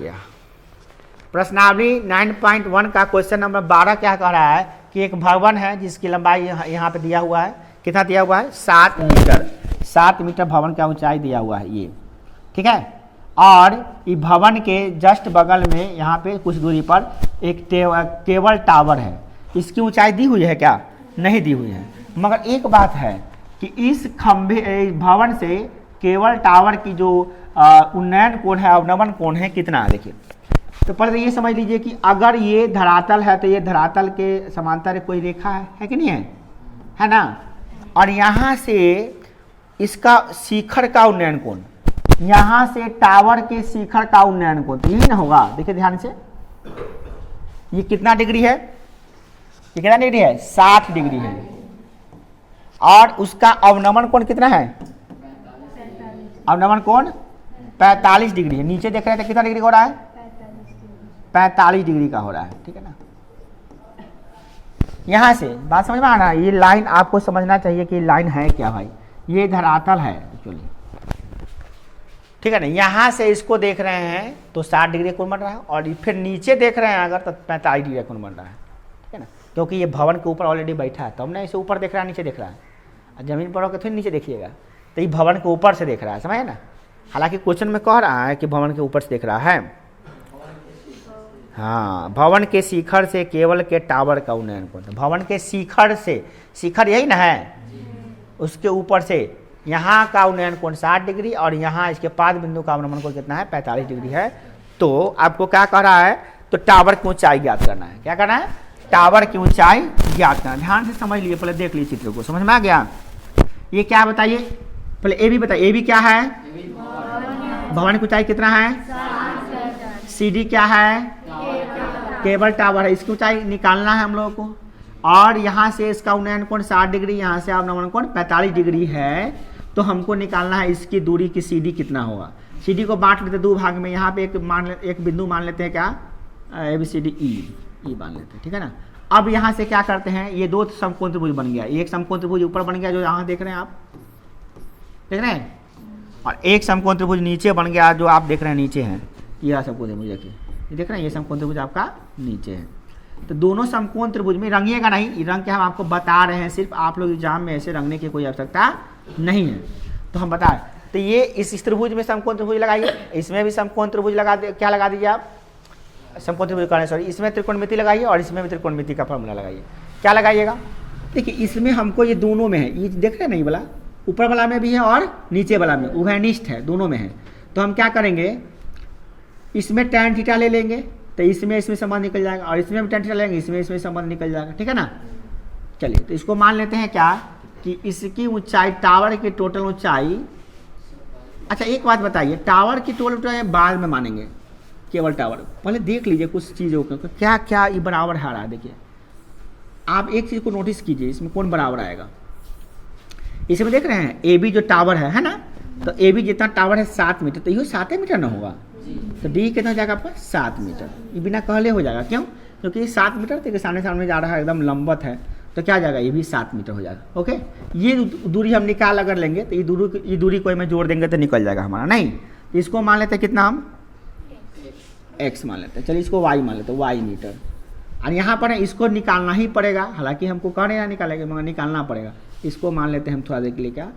गया। प्रश्नावली 9.1 का क्वेश्चन नंबर 12 क्या कह रहा है कि एक भवन है जिसकी लंबाई यहाँ पे दिया हुआ है, कितना दिया हुआ है 7 मीटर। 7 मीटर भवन का ऊंचाई दिया हुआ है ये, ठीक है। और इस भवन के जस्ट बगल में यहाँ पे कुछ दूरी पर एक केबल टावर है। इसकी ऊंचाई दी हुई है क्या? नहीं दी हुई है। मगर एक बात है कि इस खंभे भवन से केबल टावर की जो उन्नयन कोण है, अवनमन कोण है कितना है देखिए। तो पहले तो ये समझ लीजिए कि अगर ये धरातल है तो ये धरातल के समांतर कोई रेखा है कि नहीं है ना। और यहाँ से इसका शिखर का उन्नयन कोण, यहाँ से टावर के शिखर का उन्नयन कोण तो यही ना होगा। देखिए ध्यान से, ये कितना डिग्री है? ये कितना डिग्री है? 60 डिग्री है। और उसका अवनमन कोण कितना है? अवनमन कोण 45 डिग्री है। नीचे देख रहे थे कितना डिग्री हो रहा है? 45 डिग्री का हो रहा है, ठीक है ना। यहां से बात समझ में आ रहा है। ये लाइन आपको समझना चाहिए कि लाइन है क्या भाई, ये धरातल है एक्चुअली, ठीक है ना। यहां से इसको देख रहे हैं तो 60 डिग्री कोण बन रहा है, और फिर नीचे देख रहे हैं अगर तो 45 डिग्री कोण बन रहा है, ठीक है ना। क्योंकि ये भवन के ऊपर ऑलरेडी बैठा है, तो हमने इसे ऊपर देख रहा है नीचे देख रहा है। जमीन पर होकर फिर नीचे देखिएगा तो ये भवन के ऊपर से देख रहा है, समझे ना। हालांकि क्वेश्चन में कह रहा है कि भवन के ऊपर से देख रहा है। हाँ, भवन के शिखर से केबल के टावर का उन्नयन कोण, भवन के शिखर से, शिखर यही ना है, उसके ऊपर से यहाँ का उन्नयन कोण 60 डिग्री और यहाँ इसके पाद बिंदु का अवनमन कोण कितना है? 45 डिग्री है। तो आपको क्या कह रहा है? तो टावर की ऊंचाई ज्ञात करना है। क्या करना है? टावर की ऊंचाई ज्ञात करना। ध्यान से समझ लिए, पहले देख लीजिए चित्र को, समझ में आ गया। ये क्या बताइए, पहले ए बी बताइए। ए बी क्या है? भवन की ऊंचाई कितना है? सी डी क्या है? केबल टावर है। इसकी ऊंचाई निकालना है हम लोगों को। और यहाँ से इसका उन्नयन कोण 60 डिग्री, यहाँ से अवनमन कोण 45 डिग्री है। तो हमको निकालना है इसकी दूरी की सी डी कितना होगा। सी डी को बांट लेते दो भाग में। यहाँ पे एक बिंदु मान लेते हैं क्या? A B C D E मान लेते हैं, ठीक है ना। अब यहाँ से क्या करते हैं, ये दो समकोण त्रिभुज बन गया। एक समकोण त्रिभुज ऊपर बन गया जो यहाँ देख रहे हैं आप, देख रहे हैं, और एक समकोण त्रिभुज नीचे बन गया जो आप देख रहे हैं नीचे है। यह समकोण त्रिभुज देखिए, ये देख रहे हैं, ये समकोण त्रिभुज आपका नीचे है। तो दोनों समकोण त्रिभुज में रंगिएगा नहीं, ये रंग के हम आपको बता रहे हैं, सिर्फ आप लोग एग्जाम में ऐसे रंगने की कोई आवश्यकता नहीं है। तो हम बता रहे, तो ये इस त्रिभुज में समकोण त्रिभुज लगाइए, इसमें भी समकोण त्रिभुज लगा दे। क्या लगा दीजिए आप? समकोण त्रिभुज करने, सॉरी, इसमें त्रिकोणमिति लगाइए और इसमें भी त्रिकोणमिति का फॉर्मूला लगाइए। क्या लगाइएगा? देखिए इसमें हमको ये दोनों में है, ये देख रहे हैं ना, ये वाला ऊपर वाला में भी है और नीचे वाला में, उभयनिष्ठ है, दोनों में है। तो हम क्या करेंगे, इसमें tan थीटा ले लेंगे तो इसमें संबंध निकल जाएगा, और इसमें भी tan थीटा लेंगे, इसमें संबंध निकल जाएगा, ठीक है ना। चलिए तो इसको मान लेते हैं क्या कि इसकी ऊंचाई, टावर की टोटल ऊंचाई। अच्छा एक बात बताइए, टावर की टोटल ऊंचाई बाद में मानेंगे, केवल टावर पहले देख लीजिए कुछ चीज़ों को, क्या क्या ये बराबर आ रहा है। देखिए आप एक चीज़ को नोटिस कीजिए, इसमें कौन बराबर आएगा। इसमें देख रहे हैं ए बी जो टावर है ना, तो ए बी जितना टावर है 7 मीटर, तो ये 7 मीटर ना होगा। तो डी कितना हो जाएगा आपका? 7 मीटर। ये बिना कहले हो जाएगा, क्यों? क्योंकि ये 7 मीटर तो सामने सामने जा रहा है, एकदम लंबत है, तो क्या जाएगा, ये भी 7 मीटर हो जाएगा। ओके, ये दूरी हम निकाल अगर लेंगे तो ये दूरी को में जोड़ देंगे तो निकल जाएगा हमारा। नहीं, इसको मान लेते हैं कितना, हम x मान लेते हैं। चलिए इसको y मान लेते हैं, y मीटर। और यहाँ पर इसको निकालना ही पड़ेगा, हालांकि हमको कह रहे हैं निकालेंगे मगर निकालना पड़ेगा। इसको मान लेते हैं हम थोड़ा देर के लिए, क्या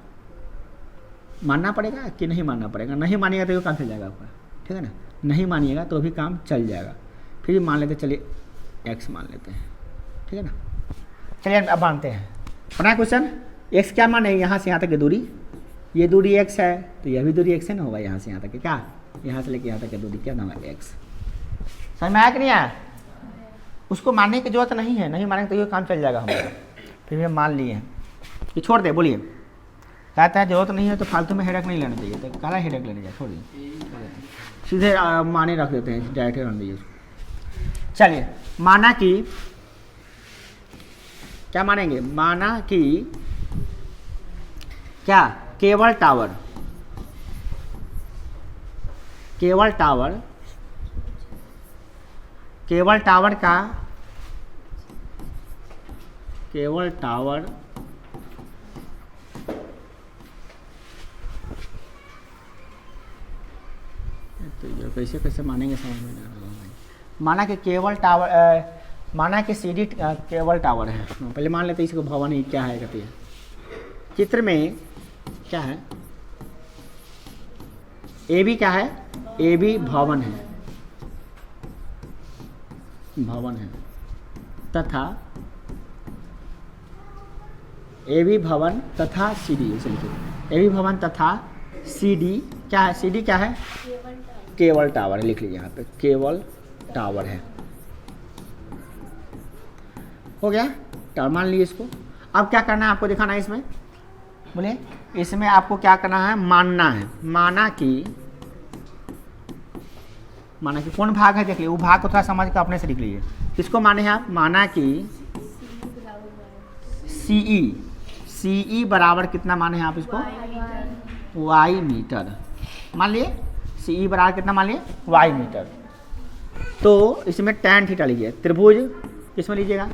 मानना पड़ेगा कि नहीं मानना पड़ेगा। नहीं मानिएगा तो ये काम चल जाएगा आपका, ठीक है ना। नहीं मानिएगा तो भी काम चल जाएगा। फिर मान लेते, चलिए x मान लेते हैं, ठीक है ना। चलिए अब मानते हैं अपना क्वेश्चन। x क्या माने, यहाँ से यहाँ तक की दूरी, ये दूरी x है तो यह भी दूरी x है ना, होगा यहाँ से यहाँ तक, क्या यहाँ से लेके यहाँ तक की दूरी क्या नाम है, x। समझ में आया कि नहीं आया? उसको मानने की जरूरत नहीं है, नहीं मानेंगे तो ये काम चल जाएगा हमारा। फिर भी हम मान लिए हैं, ये छोड़ दे। बोलिए, कहता है जरूरत नहीं है तो फालतू में हेडेक नहीं लेना चाहिए, तो काला हेडेक लेने जाए, छोड़ दिए, सीधे माने रख देते हैं, डायरेक्ट रख दीजिए। चलिए माना कि, क्या मानेंगे, माना कि क्या, केबल टावर तो तो कैसे कैसे मानेंगे समझ में नहीं आ रहा भाई। माना कि केबल टावर माना कि सीडी केबल टावर है। पहले मान लेते हैं इसको भवन ही क्या है कहते हैं। चित्र में क्या है, ए बी क्या है, ए बी भवन है, भवन है तथा ए बी भवन तथा सी डी, इसे लिखिए ए बी भवन तथा सी डी क्या है, सी डी क्या है, केबल टावर है, लिख लीजिए यहाँ पे केबल टावर है। हो गया टावर, मान लीजिए इसको। अब क्या करना है आपको दिखाना है इसमें, बोले इसमें आपको क्या करना है, मानना है। माना कि कौन भाग है देख लीजिए, वो भाग को थोड़ा समझ कर अपने से लिख लीजिए। किसको माने हैं आप, माना कि सीई बराबर कितना माने हैं आप इसको, वाई मीटर। मान लिए सीई बराबर कितना मान लिए, वाई मीटर। तो इसमें tan थीटा लीजिए, त्रिभुज किसमें लीजिएगा,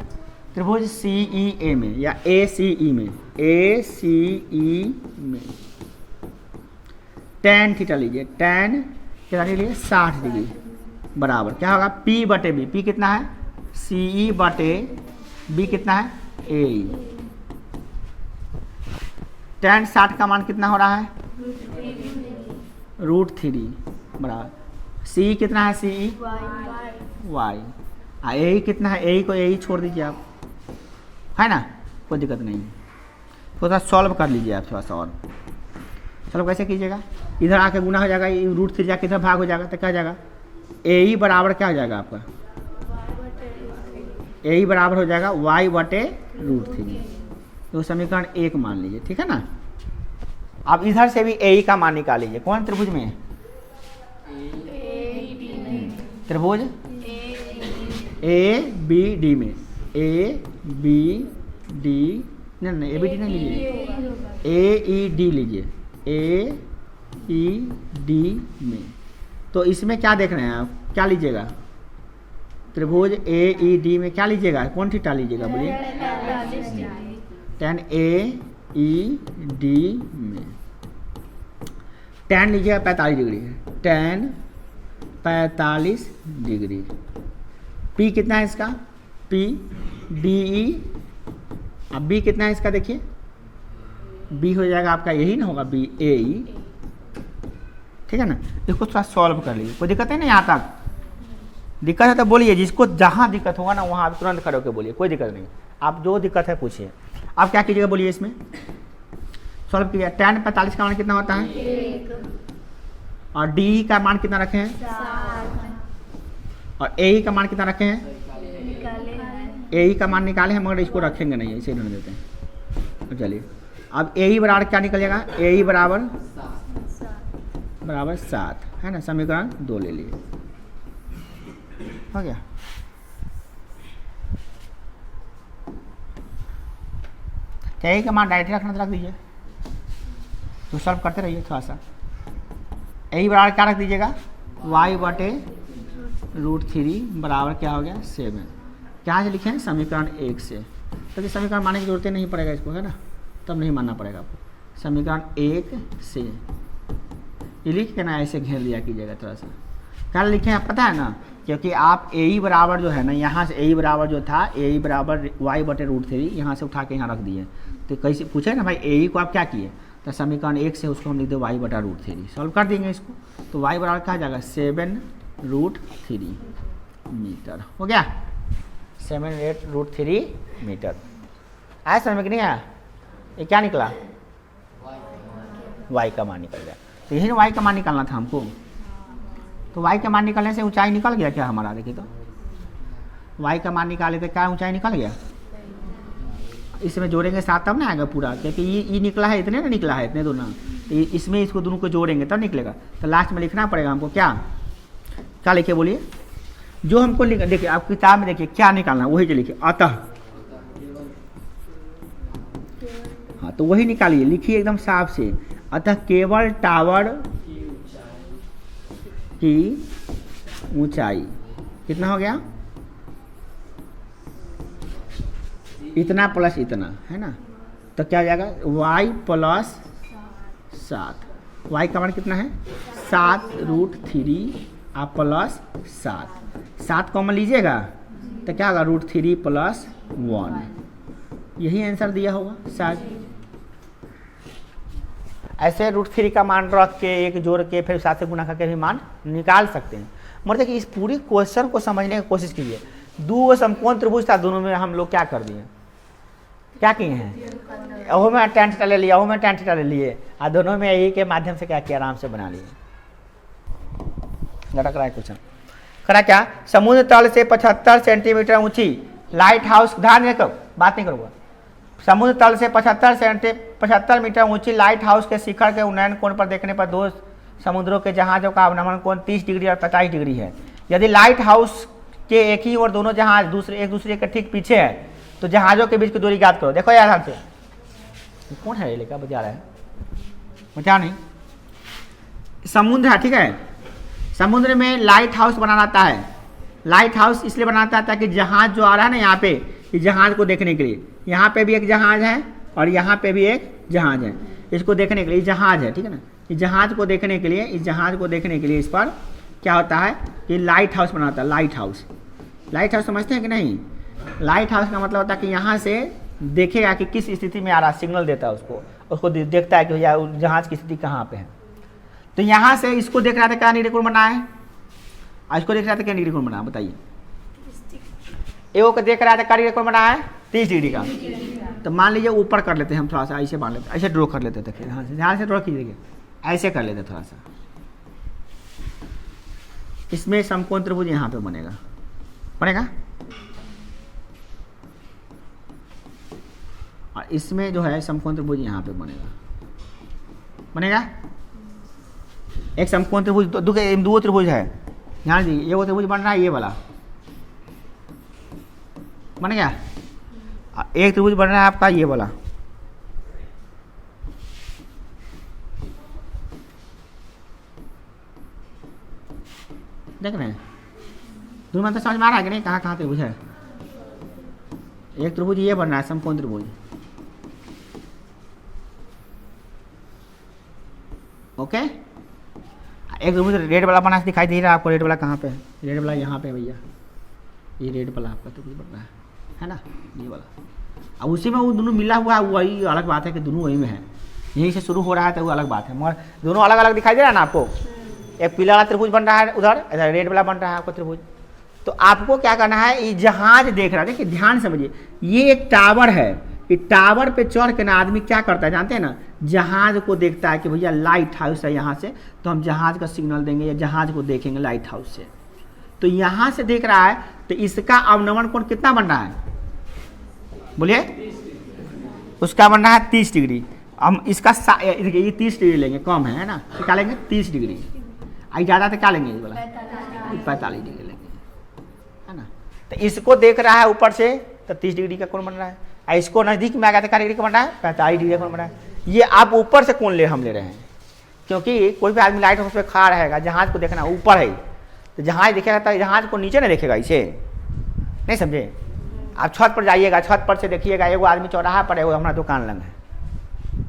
त्रिभुज CEA में या ACE में, ACE में tan थीटा लीजिए, tan कितना लीजिए 60 डिग्री बराबर क्या होगा P बटे B। P कितना है, CE बटे B कितना है, AE। tan 60 का मान कितना हो रहा है, √3 बराबर CE कितना है, CE y। AE कितना है, AE को AE छोड़ दीजिए आप, है ना, कोई दिक्कत नहीं। थोड़ा सा सॉल्व कर लीजिए आप, थोड़ा सा और सॉल्व कैसे कीजिएगा, इधर आके गुना हो जाएगा, √3 जाके इधर भाग हो जाएगा, तो क्या हो जाएगा AE बराबर क्या हो जाएगा आपका, AE बराबर हो जाएगा y बटे √3। तो समीकरण 1 मान लीजिए, ठीक है ना। अब इधर से भी AE का मान निकाल लीजिए, कौन त्रिभुज में, त्रिभुज ABD में, ABD नहीं ABD नहीं लीजिए, AED लीजिए, AED में। तो इसमें क्या देख रहे हैं आप, क्या लीजिएगा, त्रिभुज AED में क्या लीजिएगा, कौन थीटा लीजिएगा बोलिए, tan AED में tan लीजिएगा 45 डिग्री, tan 45 डिग्री। P कितना है इसका, P DE। अब B कितना है इसका देखिए, B हो जाएगा आपका यही ना होगा B AE, ठीक है ना। इसको थोड़ा सॉल्व कर लीजिए, कोई दिक्कत है ना, यहाँ तक दिक्कत है तो बोलिए, जिसको जहाँ दिक्कत होगा ना वहाँ आप तुरंत खड़े होकर बोलिए, कोई दिक्कत नहीं, आप जो दिक्कत है पूछिए। आप क्या कीजिएगा बोलिए, इसमें सॉल्व कीजिए। tan 45 का मान कितना होता है, 1 और DE का मान कितना रखे हैं, 7 और AE का मान कितना रखे हैं, AE का मान निकाले हैं, मगर इसको रखेंगे नहीं, इसे रहने देते हैं। तो चलिए अब AE बराबर क्या निकलेगा, AE बराबर 7 है ना, समीकरण 2 ले लिए, हो गया। AE का मान डायरेक्ट रखना तो रख दीजिए, तो सॉल्व करते रहिए थोड़ा सा। AE बराबर क्या रख दीजिएगा, y बटे √3 बराबर क्या हो गया 7। क्या से लिखे हैं, समीकरण 1 से। तो समीकरण मानने की जरूरत नहीं पड़ेगा इसको, है ना, तब नहीं मानना पड़ेगा आपको। समीकरण 1 से ये लिख के ना ऐसे घेर लिया कीजिएगा थोड़ा सा। क्या लिखे हैं पता है ना, क्योंकि आप AE बराबर जो है ना, यहाँ से AE बराबर जो था, AE बराबर y बटे √3 यहाँ से उठा के यहाँ रख दिए। तो कैसे पूछे ना भाई AE को आप क्या किए, तो समीकरण 1 से उसको हम लिख दे y बटा √3, सॉल्व कर देंगे इसको। तो y बराबर क्या जाएगा 7√3 मीटर, हो गया 7√3 मीटर। आया समझ में कि नहीं आया, ये क्या निकला, y का मान निकल गया। तो यही y का मान निकालना था हमको, तो y का मान निकालने से ऊंचाई निकल गया क्या हमारा, देखिए तो y का मान निकाले तो क्या ऊंचाई निकल गया। इसमें जोड़ेंगे 7 तब ना आएगा पूरा, क्योंकि ये निकला है इतने ना, निकला है इतने दोनों, तो इसमें इसको दोनों को जोड़ेंगे तब निकलेगा। तो लास्ट में लिखना पड़ेगा हमको, क्या लिखे बोलिए, जो हमको देखिए आप किताब में देखिए क्या निकालना वही जो लिखिए, अतः, हाँ तो वही निकालिए, लिखिए एकदम साफ से, अतः केबल टावर की ऊंचाई कितना हो गया, इतना प्लस इतना, है ना। तो क्या हो जाएगा y + 7, y का मान कितना है 7√3 आप प्लस 7 कॉमन लीजिएगा तो क्या होगा √3 + 1, यही आंसर दिया होगा शायद। ऐसे √3 का मान रख के एक जोड़ के फिर 7 से गुना करके भी मान निकाल सकते हैं। मतलब कि इस पूरी क्वेश्चन को समझने की कोशिश कीजिए। दो समकोण त्रिभुज था, दोनों में हम लोग क्या कर दिए, क्या किए हैं, ओहो में tan थीटा ले लिया, ओहो में tan थीटा ले लिए, और दोनों में यही के माध्यम से क्या किया, आराम से बना लिए। लटक रहा है क्वेश्चन, करा क्या, समुद्र तल से 75 सेंटीमीटर ऊंची लाइट हाउस, ध्यान रखो बात नहीं करूँगा, समुद्र तल से 75 मीटर ऊंची लाइट हाउस के शिखर के उन्नयन कोण पर देखने पर दो समुद्रों के जहाजों का अवनमन कोण 30 डिग्री और 25 डिग्री है। यदि लाइट हाउस के एक ही और दोनों जहाज एक दूसरे के ठीक पीछे है तो जहाजों के बीच की दूरी ज्ञात करो। देखो यार ध्यान से, कौन है ये लेकर बजा रहा है, बचा नहीं, समुद्र है, ठीक है, समुद्र में लाइट हाउस बनाना आता है। लाइट हाउस इसलिए बनाता है ताकि जहाज जो आ रहा है ना यहाँ पे, इस जहाज को देखने के लिए, यहाँ पे भी एक जहाज है और यहाँ पे भी एक जहाज है, इसको देखने के लिए जहाज है, ठीक है ना, इस जहाज को देखने के लिए, इस जहाज को देखने के लिए इस पर क्या होता है कि लाइट हाउस बनाता है। लाइट हाउस, लाइट हाउस समझते हैं कि नहीं, लाइट हाउस का मतलब होता है कि यहाँ से देखेगा कि किस स्थिति में आ रहा, सिग्नल देता है उसको देखता है कि भैया जहाज की स्थिति कहाँ पे है। तो यहाँ से इसको देख रहा था क्या डिग्री कोण बना है, और इसको देख रहा था क्या डिग्री कोण बना, बताइए, एगो को देख रहा था क्या डिग्री कोण बना है 30 डिग्री का। तो मान लीजिए ऊपर कर लेते हैं हम, थोड़ा सा ऐसे मान लेते, ऐसे ड्रॉ कर लेते थे, ध्यान से ड्रॉ कीजिएगा, ऐसे कर लेते थोड़ा सा, इसमें समकोण त्रिभुज यहाँ पे बनेगा और इसमें जो है समकोण त्रिभुज यहाँ पे बनेगा। एक समकोण त्रिभुज दो त्रिभुज है, ध्यान दीजिए, ये वो त्रिभुज बन रहा है, ये वाला बन गया, एक त्रिभुज बन रहा है आपका ये वाला, देख रहे हैं, दोनों में तो समझ में आ रहा है कि नहीं, कहाँ कहाँ त्रिभुज है। एक त्रिभुज ये बन रहा है समकोण त्रिभुज, ओके, एक त्रिभुज रेड वाला बना दिखाई दे रहा है आपको, रेड वाला कहाँ पे है, रेड वाला यहाँ पे है भैया, ये रेड वाला आपका त्रिभुज बन रहा है ना, ये वाला। अब उसी में वो दोनों मिला हुआ है, वही अलग बात है कि दोनों वही में है, यहीं से शुरू हो रहा है तो वो अलग बात है, मगर दोनों अलग अलग दिखाई दे रहा है ना आपको। एक पीला वाला त्रिभुज बन रहा है उधर, इधर रेड वाला बन रहा है आपको त्रिभुज। तो आपको क्या करना है, ये जहाज देख रहा है, देखिए ध्यान समझिए, ये एक टावर है, ये टावर पे चढ़ के ना आदमी क्या करता है जानते हैं ना, जहाज को देखता है कि भैया लाइट हाउस है यहाँ से, तो हम जहाज का सिग्नल देंगे या जहाज को देखेंगे लाइट हाउस से। तो यहाँ से देख रहा है तो इसका अवनमन कोण कितना बन रहा है, बोलिए, उसका बन रहा है 30 डिग्री। हम इसका ये 30 डिग्री लेंगे, कम है ना, तो क्या लेंगे 30 डिग्री, आई ज़्यादा तो क्या लेंगे, 45 डिग्री लेंगे, है ना। तो इसको देख रहा है ऊपर से तो 30 डिग्री का कोण बन रहा है, और इसको नज़दीक में आ गया तो क्या डिग्री का बन रहा है, 45 डिग्री का कोण बन रहा है। ये आप ऊपर से कोण हम ले रहे हैं, क्योंकि कोई भी आदमी लाइट हाउस पे खड़ा रहेगा, जहाज को देखना ऊपर है, तो जहाज देखेगा तो जहाज को नीचे नहीं देखेगा, इसे नहीं समझे। आप छत पर जाइएगा, छत पर से देखिएगा, एगो आदमी चौराहा पर, एगो हमारा दुकान लग है,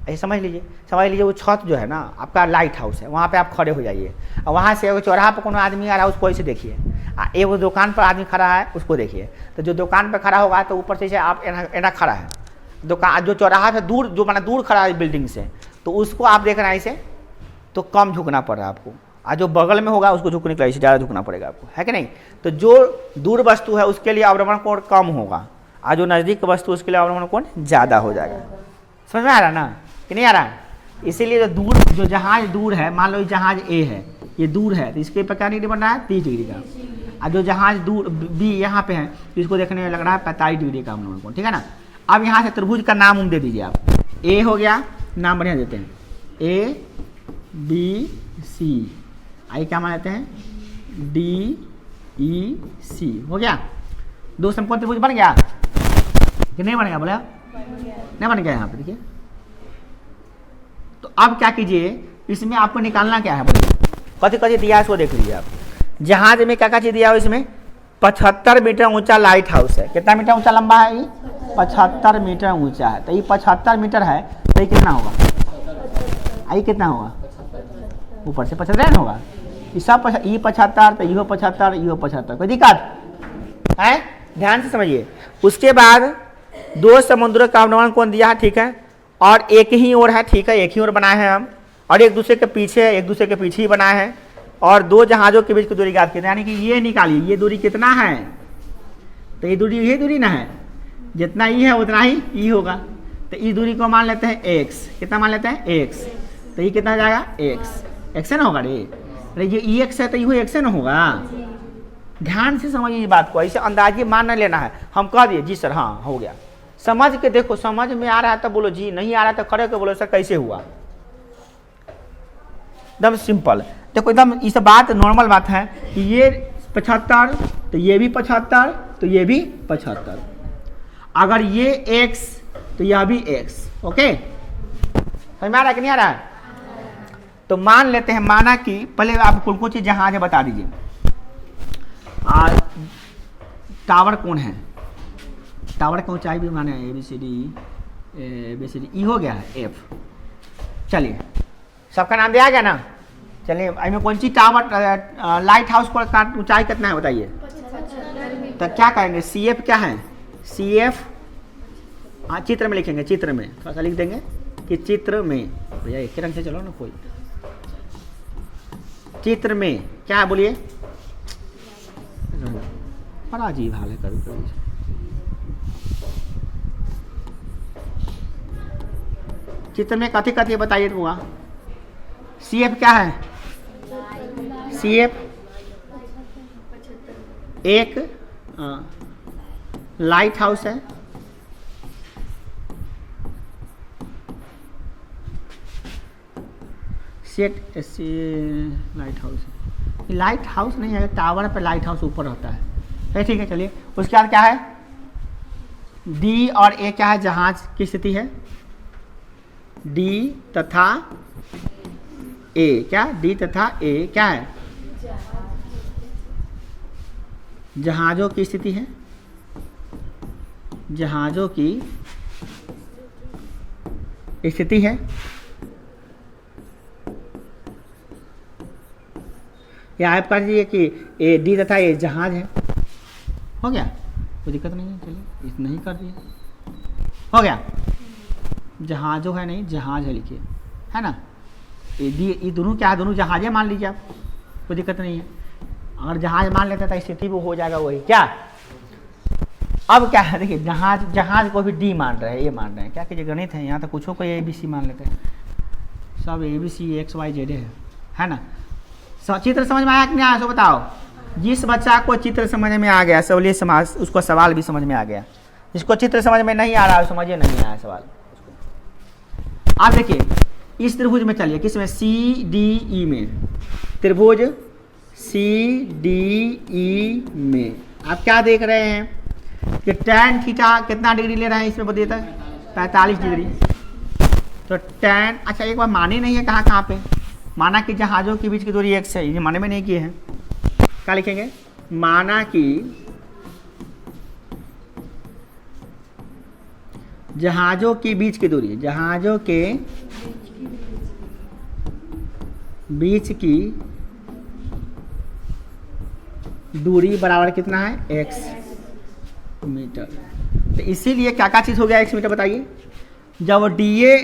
ऐसे समझ लीजिए वो छत जो है ना आपका लाइट हाउस है, वहाँ पे आप खड़े हो जाइए, और वहाँ से एगो चौराहा पर कोनो आदमी आ रहा है उसको ऐसे देखिए, एगो दुकान पर आदमी खड़ा है उसको देखिए। तो जो दुकान पर खड़ा होगा तो ऊपर से आप एना खड़ा है, दुकान जो चौराहा से दूर, जो माना दूर खड़ा है बिल्डिंग से, तो उसको आप देख रहे हैं ऐसे, तो कम झुकना पड़ रहा है आपको, और जो बगल में होगा उसको झुकने के लिए ज़्यादा झुकना पड़ेगा आपको, है कि नहीं। तो जो दूर वस्तु है उसके लिए अवनमन कोण कम होगा, और जो नज़दीक वस्तु उसके लिए अवनमन कोण ज़्यादा हो जाएगा। समझ में आ रहा है ना कि नहीं आ रहा है। इसीलिए जो जहाज दूर है, मान लो जहाज ए है, ये दूर है, तो इसके पर क्या डिग्री बन रहा है 30 डिग्री का, और जो जहाज दूर बी यहाँ पे है तो इसको देखने में लग रहा है 45 डिग्री का अवनमन कोण, ठीक है ना। अब यहाँ से त्रिभुज का नाम दे दीजिए आप, ए हो गया, नाम बढ़िया देते हैं, ए बी सी, आई क्या मान लेते हैं डी ई सी, हो गया, दो समकोण त्रिभुज बन गया कि नहीं बनेगा, बोला नहीं बन गया यहाँ पे, देखिए। तो अब क्या कीजिए, इसमें आपको निकालना क्या है, बोलिए कथी कथी दिया है, इसको देख लीजिए आप। जहाज में क्या क्या चीज दिया है, इसमें 75 मीटर ऊंचा लाइट हाउस है, कितना मीटर ऊंचा लंबा है ये, 75 मीटर ऊंचा है। तो ये 75 मीटर है, तो ये कितना होगा, आई कितना होगा ऊपर से 75 होगा, ये सब 75 तो इहो 75 इहो 75, कोई दिक्कत है? ध्यान से समझिए। उसके बाद दो समुद्रों का अवनमन कोण दिया है, ठीक है, और एक ही ओर है, ठीक है, एक ही ओर बनाए हैं हम, और एक दूसरे के पीछे ही बनाए हैं, और दो जहाज़ों के बीच की दूरी ज्ञात कीजिए, यानी कि ये निकालिए, ये दूरी कितना है, तो ये दूरी ना है, जितना ई है उतना ही ई होगा, तो ई दूरी को मान लेते हैं x, कितना मान लेते हैं x, तो ये कितना हो जाएगा x है ना होगा रे, अरे ये ई एक्स है तो ये x है ना होगा। ध्यान से समझिए इस बात को, ऐसे अंदाजे मान नहीं लेना है, हम कह दिए जी सर हाँ हो गया, समझ के देखो, समझ में आ रहा है तो बोलो जी, नहीं आ रहा है तो खड़े के बोलो सर कैसे हुआ, एकदम सिंपल। देखो एकदम इस बात नॉर्मल बात है कि ये 75 तो ये भी 75 तो ये भी 75, अगर ये x तो यह भी x, ओके, समझ में आ रहा है कि नहीं आ रहा है? तो मान लेते हैं, माना कि पहले आप कुल कुछ जहाज बता दीजिए, टावर कौन है, टावर की ऊंचाई भी माने ABCD ई हो गया है F। चलिए सबका नाम दिया गया ना, चलिए इसमें कौन सी टावर लाइट हाउस का ऊंचाई कितना है बताइए, तो क्या करेंगे, CF क्या है, CF हाँ चित्र में लिखेंगे, चित्र में थोड़ा सा लिख देंगे कि चित्र में, भैया एक रंग से चलो ना, कोई चित्र में क्या है बोलिए, बड़ा अजीब हाल है कभी कभी। चित्र में कथी कथी बताइए तो हुआ, CF क्या है, CF एक लाइट हाउस है, लाइट हाउस है, लाइट हाउस नहीं है, टावर पे लाइट हाउस ऊपर रहता है, ठीक है। चलिए उसके बाद क्या है, D और A क्या है, जहाज की स्थिति है, D तथा A, क्या D तथा A क्या है, जहाज़ों की स्थिति है, जहाज़ों की स्थिति है, या आप कह दीजिए कि A D तथा A जहाज है, हो गया, कोई दिक्कत नहीं है, चलिए इतना ही कर दिए, हो गया, जहाज़ों है नहीं जहाज है लिखिए, है ना, ये दोनों क्या है, दोनों जहाज़ें मान लीजिए आप, कोई दिक्कत नहीं है, अगर जहाज मान लेते तो स्थिति वो हो जाएगा वही, क्या अब क्या है, देखिए जहाज को भी D मान रहे हैं, ये मान रहे हैं, क्या कीजिए गणित है यहाँ तो कुछ को ABC मान लेते हैं, सब ABC XYZ है ना। चित्र समझ में आया कि नहीं आया, सो बताओ, जिस बच्चा को चित्र समझ में आ गया सबलिए समाज, उसको सवाल भी समझ में आ गया, जिसको चित्र समझ में नहीं आ रहा समझिए नहीं आया सवाल। आप देखिए इस त्रिभुज में चलिए, किसमें, CDE में, त्रिभुज CDE में आप क्या देख रहे हैं कि tan थीटा कितना डिग्री ले रहा है, इसमें बताइए 45 डिग्री, तो tan, अच्छा एक बार माने नहीं है कहाँ पे, माना कि जहाज़ों के बीच की दूरी x है, ये माने में नहीं किए हैं, क्या लिखेंगे, माना कि जहाज़ों के बीच की दूरी, जहाज़ों के बीच की दूरी बराबर कितना है, x मीटर, तो इसीलिए क्या क्या चीज़ हो गया x मीटर बताइए, जब DA,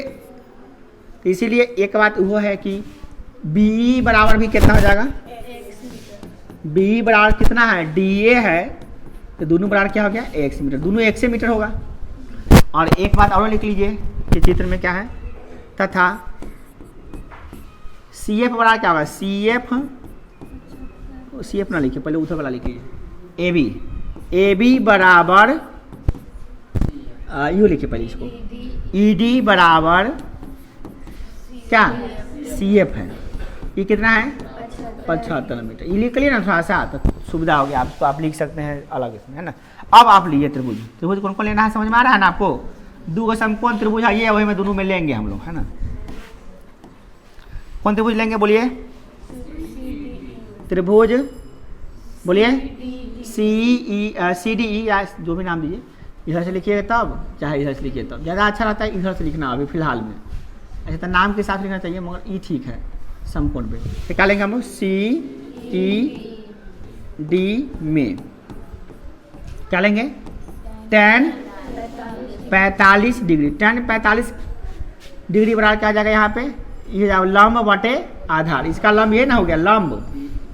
तो इसीलिए एक बात वो है कि BE बराबर भी कितना हो जाएगा, BE बराबर कितना है, DA है, तो दोनों बराबर क्या हो गया, x मीटर, दोनों x मीटर होगा। और एक बात और लिख लीजिए कि चित्र में क्या है, तथा CF बराबर क्या होगा, CF ना लिखिए, पहले उधर वाला लिखिए, AB बराबर यूँ लिखिए पहले इसको, ED बराबर क्या, CF है, ये कितना है 75 मीटर, ये लिख लिया ना थोड़ा सा तो सुविधा हो गया आपको, आप लिख सकते हैं अलग इसमें, है ना। अब आप लीजिए त्रिभुज कौन कौन लेना है, समझ में आ रहा है ना आपको, दो समकोण त्रिभुज है ये, वही में दोनों में लेंगे हम लोग, है ना। कौन त्रिभुज लेंगे बोलिए, त्रिभुज बोलिए CDE या जो भी नाम दीजिए, इधर से लिखिएगा तब, चाहे इधर से लिखिए तब, ज़्यादा अच्छा रहता है इधर से लिखना अभी फिलहाल में, ऐसे तो नाम के साथ लिखना चाहिए, मगर ये ठीक है, समकोण पे। तो क्या लेंगे हम सी ई डी में क्या लेंगे tan 45 डिग्री। tan 45 डिग्री बराबर क्या आ जाएगा यहाँ पे, ये लंब बटे आधार। इसका लंब ये ना हो गया लंब,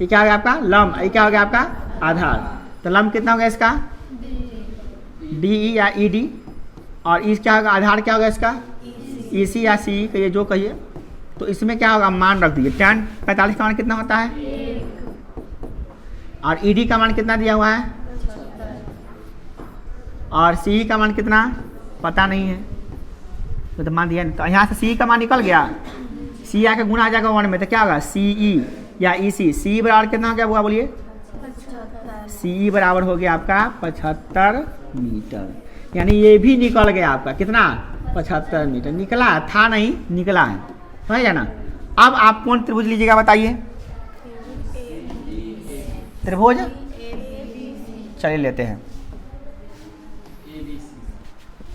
ये क्या हो गया आपका लंब, ये क्या हो गया आपका आधार। तो लंब कितना हो गया इसका डी ई या ई डी, और इस क्या होगा आधार क्या होगा इसका ई सी या सी कहिए जो कहिए। तो इसमें क्या होगा मान रख दीजिए। tan 45 का मान कितना होता है और ई डी का मान कितना दिया हुआ है और सी का मान कितना पता नहीं है, तो मान दिया। तो यहाँ से सी का मान निकल गया, सी आके गुना आ जाएगा 1 में, तो क्या होगा सी ई या ई सी। सी बराबर कितना हो गया हुआ बोलिए, सी बराबर हो गया आपका 75 मीटर। यानी ये भी निकल गया आपका कितना 75 मीटर निकला, था नहीं निकला है, समझ गया ना। अब आप कौन त्रिभुज लीजिएगा बताइए, त्रिभुज चलिए लेते हैं।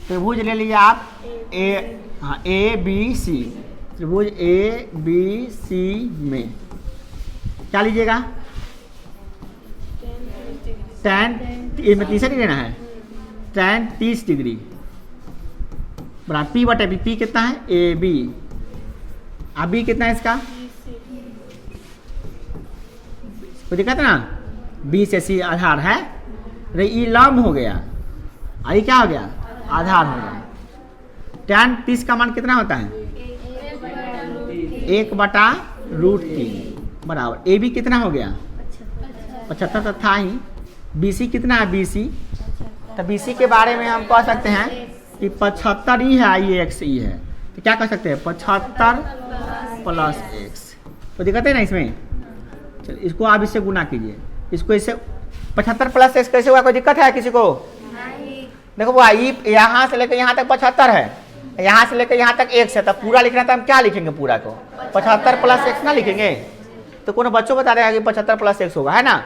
त्रिभुज ले लीजिए आप ए बी सी। त्रिभुज ए बी सी में क्या लीजिएगा tan, इसमें 30 डिग्री लेना है, tan 30 डिग्री बराबर पी बटे बी। पी कितना है ए बी, अब बी कितना है इसका कोई दिक्कत है ना, बी से सी आधार है, अरे ई लंब हो गया, आई क्या हो गया आधार हो गया। tan 30 का मान कितना होता है 1/√3 बराबर ए बी कितना हो गया 75 तो था ही। बी सी कितना है बी सी, तो बी सी के बारे में हम कह सकते हैं कि 75 ही है, ये एक्स ई है, तो क्या कह सकते हैं 75 प्लस एक्स। तो दिक्कत है ना इसमें, चलिए इसको आप इससे गुना कीजिए, इसको इससे 75 प्लस एक्स कैसे हुआ, कोई दिक्कत है किसी को। देखो वो यहाँ से लेकर यहाँ तक 75 है, यहाँ से लेकर यहाँ तक एक्स है, तब पूरा लिखना था हम क्या लिखेंगे पूरा को 75 प्लस एक्स ना लिखेंगे, तो कोनो बच्चों बता देगा कि 75 प्लस एक्स होगा, है ना।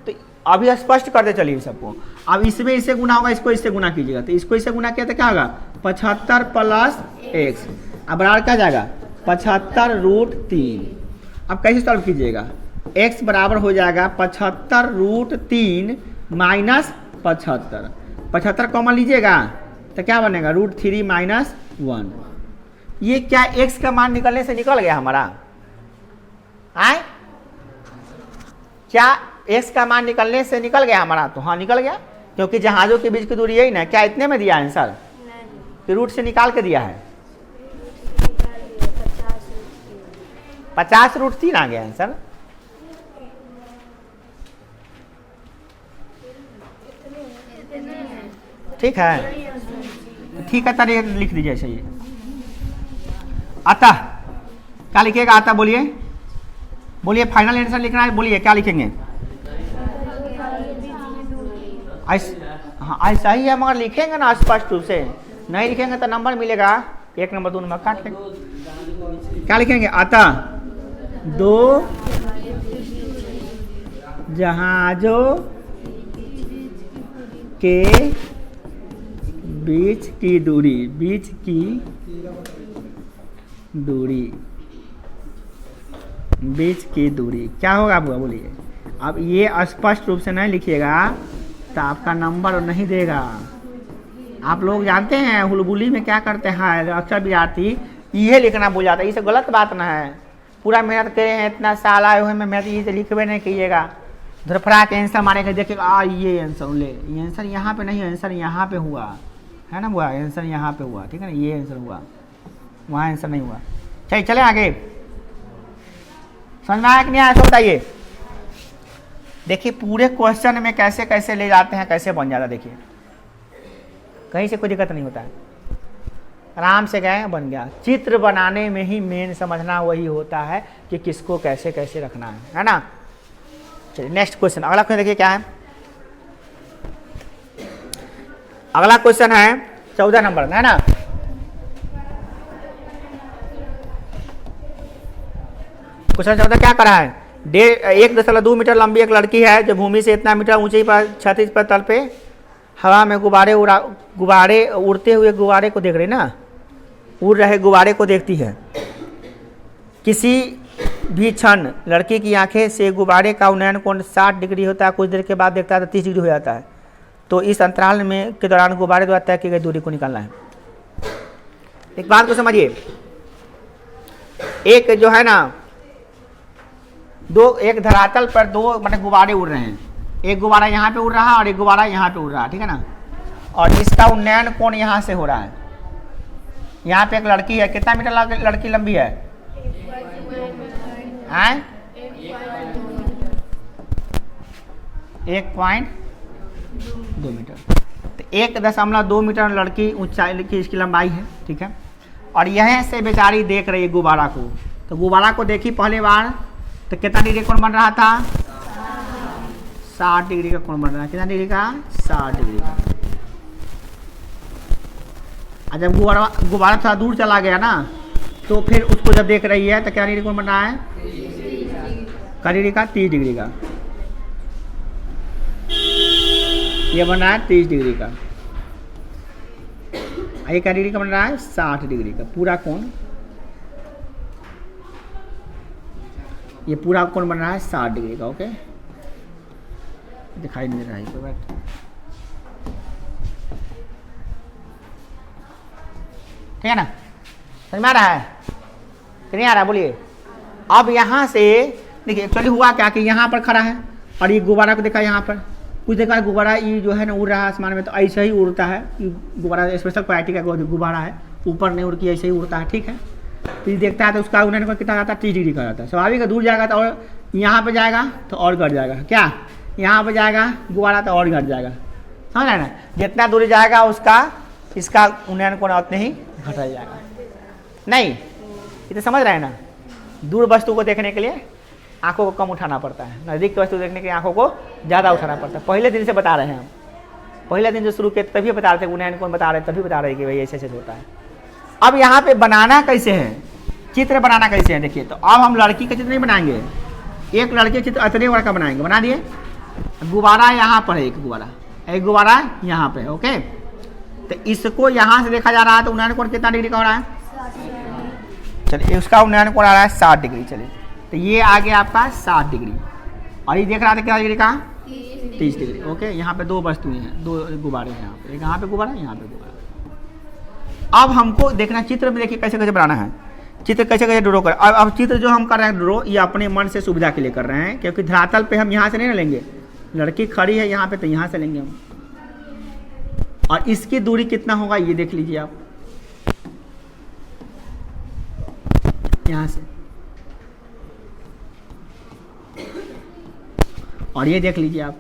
तो अभी स्पष्ट करते चलिए सबको। अब इसमें इससे गुना होगा, इसको इससे गुना कीजिएगा, तो इसको इससे गुना किया तो क्या होगा 75 प्लस एक्स, अब बराबर क्या जाएगा 75√3। अब कैसे सॉल्व कीजिएगा, x बराबर हो जाएगा 75√3 माइनस 75, 75 कॉमन लीजिएगा तो क्या बनेगा √3 माइनस 1। ये क्या x का मान निकलने से निकल गया हमारा, आए क्या x का मान निकलने से निकल गया हमारा, तो हाँ निकल गया, क्योंकि जहाजों के बीच की दूरी यही ना, क्या इतने में दिया आंसर कि रूट से निकाल के दिया है 50√3 आ गया आंसर। ठीक है, ठीक है तारीख लिख दीजिए सही। अतः क्या लिखिएगा, अतः बोलिए बोलिए फाइनल आंसर लिखना है, बोलिए क्या लिखेंगे। हाँ ऐसा ही है, मगर लिखेंगे ना स्पष्ट रूप से, नहीं लिखेंगे तो नंबर मिलेगा 1 नंबर 2 नंबर काट लेंगे। क्या लिखेंगे, अतः 2 जहाजों के बीच की दूरी, बीच की दूरी, बीच की दूरी क्या होगा आपका बोलिए। अब ये स्पष्ट रूप से नहीं लिखिएगा तो आपका नंबर नहीं देगा। आप लोग जानते हैं हुलबुली में क्या करते हैं अक्सर विद्यार्थी, ये लिखना भूल जाता है, ये सब गलत बात ना है। पूरा मेहनत करे हैं, इतना साल आए हुए में मेहनत ये लिखवे नहीं कीजिएगा, धरफड़ा के आंसर मारेगा, देखिएगा ये आंसर ले, ये आंसर यहाँ पे नहीं, आंसर यहाँ पे हुआ है ना, हुआ आंसर यहाँ पे हुआ, ठीक है ना, ये आंसर हुआ, वहाँ आंसर नहीं हुआ। चलिए चले आगे, समझ में आया कि नहीं आया तो बताइए। देखिए पूरे क्वेश्चन में कैसे कैसे ले जाते हैं, कैसे बन जाता है, देखिए कहीं से कोई दिक्कत नहीं होता है, आराम से गए बन गया। चित्र बनाने में ही मेन समझना वही होता है कि किसको कैसे कैसे रखना है ना। चलिए नेक्स्ट क्वेश्चन, अगला क्वेश्चन देखिए क्या है। अगला क्वेश्चन है 14 नंबर है ना। क्वेश्चन 14 क्या करा है, 1.2 मीटर लंबी एक लड़की है जो भूमि से इतना मीटर ऊंचाई पर क्षैतिज पर तल पे हवा में गुब्बारे उड़ते हुए गुब्बारे को देख रही ना, उड़ रहे गुब्बारे को देखती है। किसी भी क्षण लड़की की आंखें से गुब्बारे का उन्नयन कोण 60 डिग्री होता है, कुछ देर के बाद देखता है तो 30 डिग्री हो जाता है। तो इस अंतराल में के दौरान गुब्बारे द्वारा तय की गई दूरी को निकालना है। एक बात को समझिए, एक जो है ना एक धरातल पर दो मतलब गुब्बारे उड़ रहे हैं, एक गुब्बारा यहाँ पे उड़ रहा है और एक गुब्बारा यहाँ पे उड़ रहा है, ठीक है ना। और इसका उन्नयन कोण यहाँ से हो रहा है। यहाँ पे एक लड़की है, कितना मीटर लड़की लंबी है? 1.2 मीटर। तो 1.2 मीटर लड़की ऊंचाई की इसकी लंबाई है, ठीक है। और यह से बेचारी देख रही है गुब्बारा को। तो गुब्बारा को देखी पहली बार तो कितना डिग्री कोण बन रहा था? 60 डिग्री का कोण बन रहा है। कितना डिग्री का? 60 डिग्री का। और जब गुब्बारा थोड़ा दूर चला गया ना तो फिर उसको जब देख रही है तो क्या डिग्री कोण बन रहा है? क्या डिग्री का? 30 डिग्री का। ये बन रहा है 30 डिग्री का। ये क्या डिग्री का बन रहा है? 60 डिग्री का पूरा कोण। ये पूरा कोण बन रहा है 60 डिग्री का। ओके, दिखाई नहीं दे रहा है बैठ। ठीक है ना, समझ में आ रहा है कि नहीं आ रहा? बोलिए। अब यहाँ से देखिए एक्चुअली हुआ क्या कि यहाँ पर खड़ा है और ये गुब्बारा को देखा, यहाँ पर कुछ देखा गुब्बारा ये जो है ना उड़ रहा है आसमान में, तो ऐसे ही उड़ता है। गुब्बारा स्पेशल क्वालिटी का गुब्बारा है, ऊपर नहीं उड़ के ऐसे ही उड़ता है, ठीक है। फिर देखता है तो उसका उन्नयन कोण कितना जाता है? 30 डिग्री का जाता है। स्वाभाविक है, दूर जाएगा तो और यहाँ पे जाएगा तो और घट जाएगा। क्या यहाँ पे जाएगा गुब्बारा तो और घट जाएगा, समझ रहे ना। जितना दूरी जाएगा उसका इसका उन्नयन कोण उतने ही घटा जाएगा। नहीं, ये तो समझ रहे हैं ना। दूर वस्तु को देखने के लिए आंखों को कम उठाना पड़ता है, नज़दीक की वस्तु देखने के लिए आंखों को ज़्यादा उठाना पड़ता है। पहले दिन से बता रहे हैं हम, पहले दिन जो शुरू किए तभी बता रहे थे, उन्नयन कोण बता रहे तभी बता रहे कि भाई ऐसे ऐसे होता है। अब यहाँ पे बनाना कैसे है, चित्र बनाना कैसे है देखिए। तो अब हम लड़की का चित्र नहीं बनाएंगे, एक लड़के चित्र अतने बड़ा का बनाएंगे। बना दिए। गुब्बारा यहाँ पर है, एक गुब्बारा यहाँ पे, ओके। तो इसको यहाँ से देखा जा रहा है तो उन्नयन कोण कितना डिग्री का हो रहा है? चलिए उसका उन्नयन कोण आ रहा है 60 डिग्री। चलिए तो ये आ गया आपका 60 डिग्री और ये देख रहा था क्या डिग्री का? 30 डिग्री। ओके, यहाँ पे दो वस्तुएं हैं, दो गुब्बारे हैं यहाँ पे, एक यहाँ पे गुब्बारा, यहाँ पे गुब्बारा। अब हमको देखना चित्र में, देखिए कैसे कैसे बनाना है, चित्र कैसे कैसे ड्रॉ कर। अब चित्र जो हम कर रहे हैं ड्रॉ, ये अपने मन से सुविधा के लिए कर रहे हैं, क्योंकि धरातल पे हम यहाँ से नहीं ना लेंगे। लड़की खड़ी है यहाँ पे तो यहाँ से लेंगे हम। और इसकी दूरी कितना होगा ये देख लीजिए आप, यहाँ से, और ये देख लीजिए आप।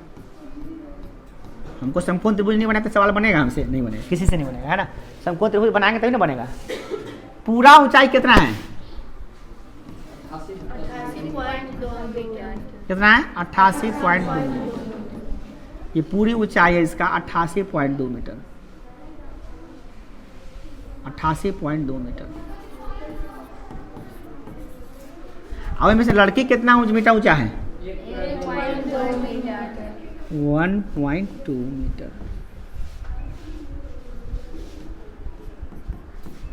हमको समकोण त्रिभुज नहीं बनाते, सवाल बनेगा हमसे? नहीं बनेगा, किसी से नहीं बनेगा, है ना। समकोण त्रिभुज बनाएंगे तभी ना बनेगा। पूरा ऊंचाई कितना है? कितना है? 88.2 मीटर। ये पूरी ऊंचाई है इसका 88.2 मीटर। 88.2 मीटर। अब इनमें से लड़की कितना मीटर ऊंचा है? 1.2 मीटर।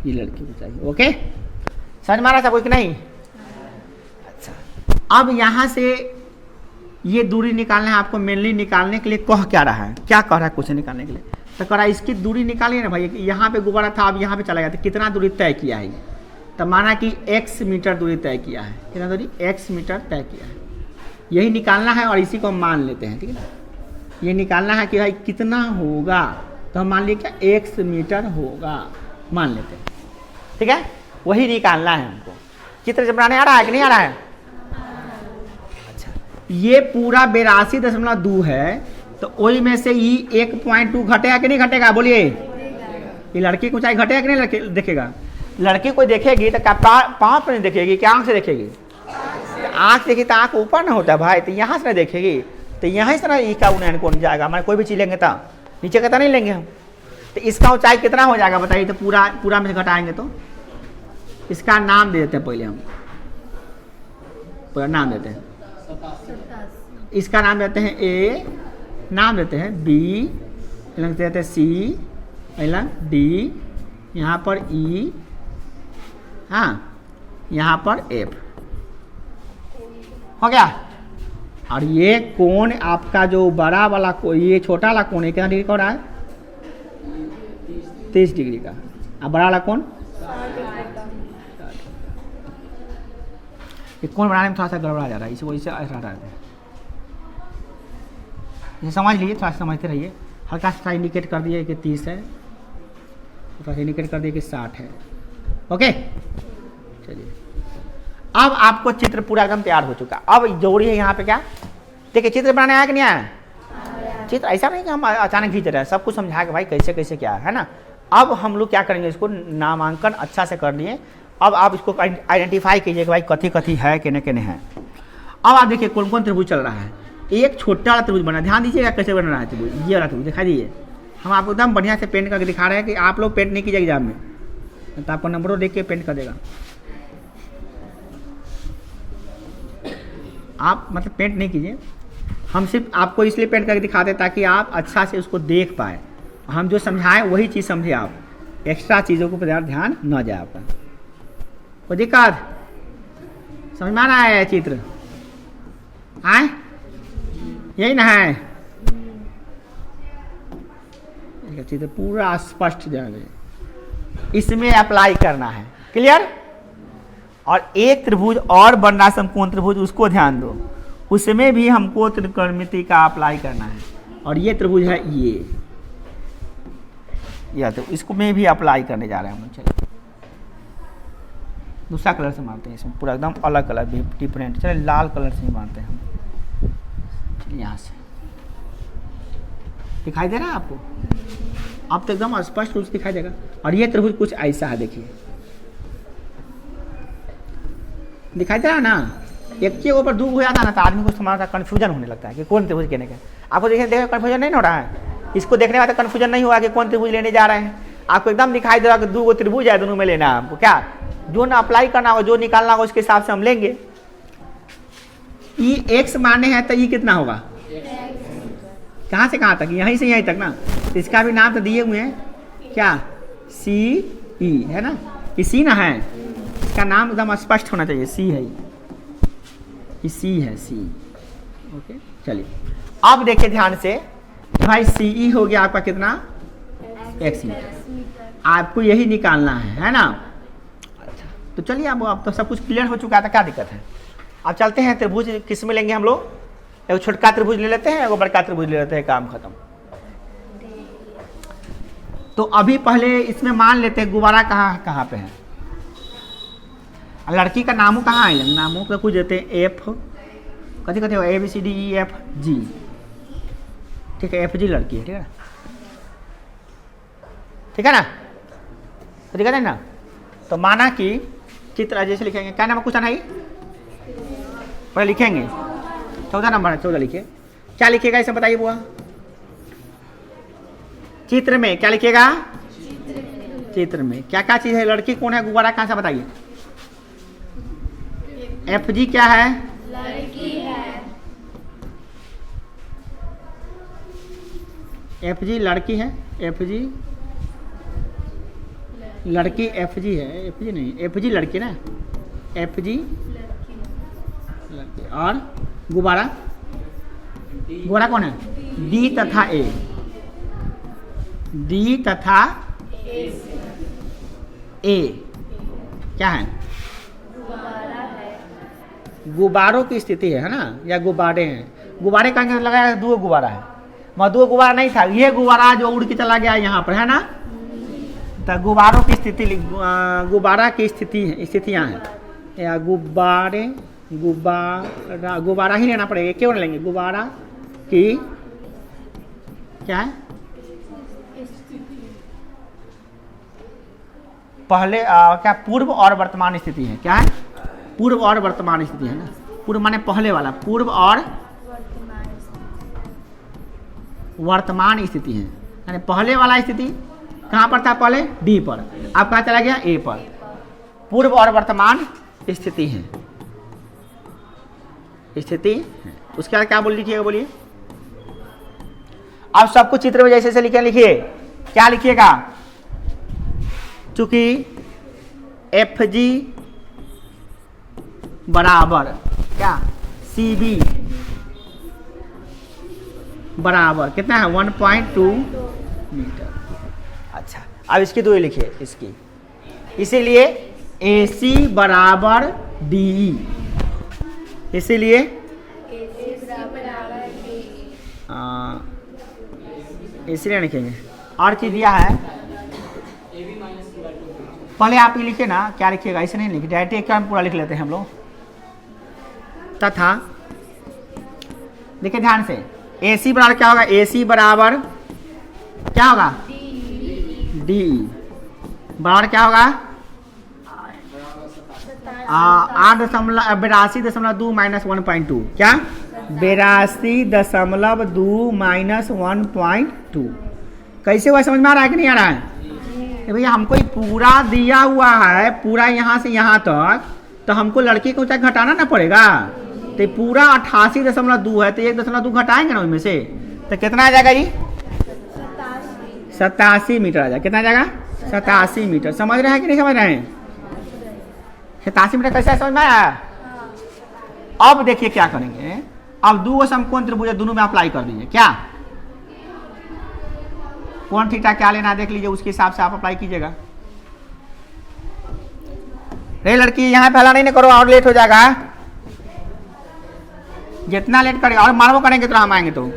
ये लड़की ऊंचाई। ओके, समझ में आ रहा था कोई कि नहीं? अच्छा, अब यहाँ से ये दूरी निकालना है आपको। मेनली निकालने के लिए कह क्या रहा है, क्या कह रहा है क्वेश्चन निकालने के लिए? तो कह रहा है इसकी दूरी निकालिए ना भाई। यहाँ पे गुब्बारा था, अब यहाँ पे चला गया, तो कितना दूरी तय किया है? तो माना कि x मीटर दूरी तय किया है। कितना दूरी? x मीटर तय किया है। यही निकालना है और इसी को हम मान लेते हैं, ठीक है ना। ये निकालना है कि भाई कितना होगा, तो हम मान लिए क्या? x मीटर होगा, मान लेते हैं, ठीक है। वही निकालना है हमको। चित्र जब बनाने आ रहा है कि नहीं आ रहा है? अच्छा, ये पूरा 82.2 है, तो वही में से ही 1.2 घटेगा कि नहीं घटेगा? बोलिए। ये लड़की की ऊंचाई घटेगा कि नहीं देखेगा? लड़की को देखेगी तो क्या पाँव पर नहीं देखेगी, क्या आँख से देखेगी? आँख देखी तो आँख ऊपर ना होता है भाई, तो यहाँ से ना देखेगी, तो यहाँ से ना ई का उन्नयन कोण जाएगा। हमारे कोई भी चीज लेंगे तो नीचे का तो नहीं लेंगे हम। तो इसका ऊंचाई कितना हो जाएगा बताइए? तो पूरा में से घटाएंगे तो इसका नाम दे देते हैं। पहले हम पूरा नाम देते हैं। इसका नाम देते हैं A, नाम देते हैं B, देते हैं C, D, यहाँ पर E, हाँ यहाँ पर F। हो गया। और ये कोण आपका जो बड़ा वाला ये छोटा वाला कोण है कितना डिग्री का हो रहा है? 30 डिग्री का। अब बड़ा वाला कोण ये कोण बनाने में थोड़ा सा गड़बड़ा जा रहा है, इसको इसे ऐसा रहा है, ये समझ लीजिए, थोड़ा समझते रहिए। हल्का सा इंडिकेट कर दिए कि 30 है, थोड़ा सा इंडिकेट कर दिए कि 60 है। ओके चलिए, अब आपको चित्र पूरा एकदम तैयार हो चुका। अब जोड़ी है यहाँ पे क्या, देखिए चित्र बनाने आया कि नहीं आया? चित्र ऐसा नहीं कि हम अचानक खींच रहे हैं, सब कुछ समझा के भाई कैसे कैसे क्या है ना। अब हम लोग क्या करेंगे, इसको नामांकन अच्छा से कर लिए। अब आप इसको आइडेंटिफाई कीजिए कि भाई कथी कथी है केने केने है। अब आप देखिए कौन कौन त्रिभुज चल रहा है। एक छोटा वाला त्रिभुज बना, ध्यान दीजिएगा कैसे बन रहा है त्रिभुज, ये वाला त्रिभुज दिखा दीजिए। हम आपको एकदम बढ़िया से पेंट करके दिखा रहे हैं कि आप लोग पेंट नहीं कीजिए एग्जाम में, तो आपको नंबरों देख के पेंट कर देगा। आप मतलब पेंट नहीं कीजिए, हम सिर्फ आपको इसलिए पेंट करके दिखाते हैं ताकि आप अच्छा से उसको देख पाए। हम जो समझाएं वही चीज़ समझे आप, एक्स्ट्रा चीज़ों को पर ध्यान न जाए आपका। कोई दिक्कत समझ में आ रहा है चित्र? आए यही ना है, चित्र पूरा स्पष्ट जाए, इसमें अप्लाई करना है। क्लियर? और एक त्रिभुज और बन रहा है समकोण त्रिभुज, उसको ध्यान दो, उसमें भी हमको त्रिकोणमिति का अप्लाई करना है। और ये त्रिभुज है ये तो इसको में भी अप्लाई करने जा रहे हैं हम। चलिए दूसरा कलर से मारते हैं, इसमें पूरा एकदम अलग कलर भी डिफरेंट। चलिए लाल कलर से ही मारते हैं हम। चलिए यहाँ से दिखाई दे रहा है आपको? अब तो एकदम स्पष्ट रूप से दिखाई देगा। और ये त्रिभुज कुछ ऐसा है, देखिए दिखाई दे रहा है ना। एक के ऊपर दो हो जाता है ना तो आदमी को थोड़ा सा कन्फ्यूजन होने लगता है कि कौन त्रिभुज कहने का। आपको देखिए कन्फ्यूजन नहीं हो रहा है, इसको देखने वाले कन्फ्यूजन नहीं हुआ कि कौन त्रिभुज लेने जा रहे हैं। आपको एकदम दिखाई दे रहा है कि दो त्रिभुज है, दोनों में लेना है हमको। क्या जो ना अप्लाई करना होगा, जो निकालना होगा उसके हिसाब से हम लेंगे। ई एक्स माने हैं तो ई कितना होगा, कहाँ से कहाँ तक, यहीं से यहीं तक ना। इसका भी नाम तो दिए हुए हैं, क्या सी ई है ना, ये सी ना है, इसका नाम एकदम स्पष्ट होना चाहिए, सी है ये सी है, सी। ओके चलिए अब देखिए ध्यान से भाई, सी ई हो गया आपका कितना, एक्स मीटर। आपको यही निकालना है ना। अच्छा तो चलिए अब तो सब कुछ क्लियर हो चुका था, क्या दिक्कत है। अब चलते हैं त्रिभुज किस में लेंगे हम लोग, एगो छोटका त्रिभुज ले लेते हैं, एगो बड़का त्रिभुज ले लेते हैं, काम खत्म। तो अभी पहले इसमें मान लेते हैं गुब्बारा कहाँ कहाँ पे है। लड़की का नामों कहाँ है, नामों का कुछ देते हैं एफ, कथी कथी हो, ABCDEFG, ठीक है, FG लड़की है, ठीक है, ठीक है ना, तो दिखा ना। तो माना कि चित्र जैसे लिखेंगे, क्या नाम कुछ नहीं पहले लिखेंगे, 14 नंबर है, 14 लिखिए। क्या लिखिएगा इसे बताइए बुआ, चित्र में क्या लिखिएगा, चित्र में क्या क्या चीज है, लड़की कौन है, गुब्बारा कहाँ से बताइए। FG क्या है, लड़की है, FG लड़की है, FG लड़की, FG है, FG नहीं, FG लड़की ना, FG लड़की। और गुब्बारा, गुब्बारा कौन है, D तथा A, D तथा A क्या है, गुब्बारों की स्थिति है ना, या गुब्बारे हैं। गुब्बारे का लगाया दो गुब्बारा है, वहाँ दो गुब्बारा नहीं था, ये गुब्बारा जो उड़ के चला गया यहाँ पर है ना। तो गुब्बारों की स्थिति, गुब्बारा की स्थितियाँ हैं, या गुब्बारे, गुब्बारा, गुब्बारा ही लेना पड़ेगा, क्यों लेंगे, गुब्बारा की क्या है, पहले क्या पूर्व और वर्तमान स्थिति है, क्या है, पूर्व और वर्तमान स्थिति है ना। पूर्व माने पहले वाला, पूर्व और वर्तमान स्थिति है, यानी पहले वाला स्थिति कहाँ पर था, पहले डी पर, अब कहाँ चला गया, ए पर। पूर्व और वर्तमान स्थिति है, स्थिति है। उसके बाद क्या बोल लिखिएगा, बोलिए। अब सब कुछ चित्र में जैसे जैसे लिखिए, क्या लिखिएगा, चूंकि FG बराबर क्या CB बराबर कितना है 1.2 मीटर। अच्छा अब इसकी दूरी लिखिए इसकी, इसीलिए AC बराबर DE, इसीलिए इसलिए लिखेंगे। और चीज दिया है, पहले आप ये लिखिए ना, क्या लिखिएगा, इसे नहीं लिखिए, डायरेक्ट एक पूरा लिख लेते हैं हम लोग। तथा देखिए ध्यान से, AC बराबर क्या होगा, AC बराबर क्या होगा DE बराबर क्या होगा 82.2 माइनस 1.2, क्या 82.2 माइनस 1.2। कैसे हुआ, समझ में आ रहा है कि नहीं आ रहा है? भैया हमको ये पूरा दिया हुआ है, पूरा यहाँ से यहाँ तक, तो हमको लड़की को ऊंचाई घटाना ना पड़ेगा। तो पूरा 88.2 है, तो 1.2 घटाएंगे ना उसमें से, तो कितना आ जाएगा ये 87 मीटर आ जाएगा। कितना आ जाएगा 87 मीटर। समझ रहे हैं कि नहीं समझ रहे हैं? 87 मीटर कैसे समझ में आया? अब देखिए क्या करेंगे, अब दो समकोण त्रिभुज दोनों में अप्लाई कर दीजिए। क्या कोण थीटा क्या लेना देख लीजिए, उसके हिसाब से आप अप्लाई कीजिएगा। रे लड़की यहाँ पहला नहीं करो, और लेट हो जाएगा। जितना लेट करेगा और मारवो करेंगे तो हम आएंगे तो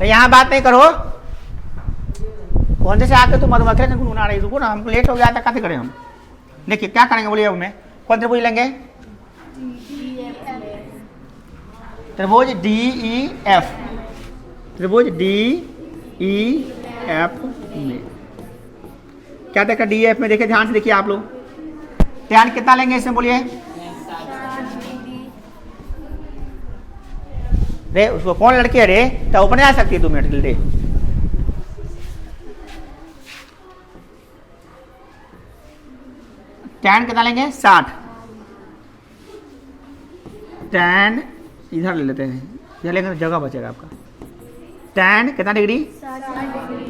यहाँ बात नहीं करो। कौन से आके तो मधुमक्खी का गुनगुना रही रुको ना, हमको लेट हो गया था, कैसे करें हम? देखिए क्या करेंगे बोलिए, उनमें कौन त्रिभुज लेंगे? त्रिभुज DEF, त्रिभुज DEF में क्या देखा, DEF में देखिए ध्यान से देखिए आप लोग, ध्यान कितना लेंगे इसमें बोलिए? रे उसको कौन लड़की है रे, तो ऊपर नहीं आ सकती है 2 मिनट के लिए। टैन कितना लेंगे 60, टैन इधर ले लेते हैं, इधर लेंगे तो जगह बचेगा आपका। टैन कितना डिग्री,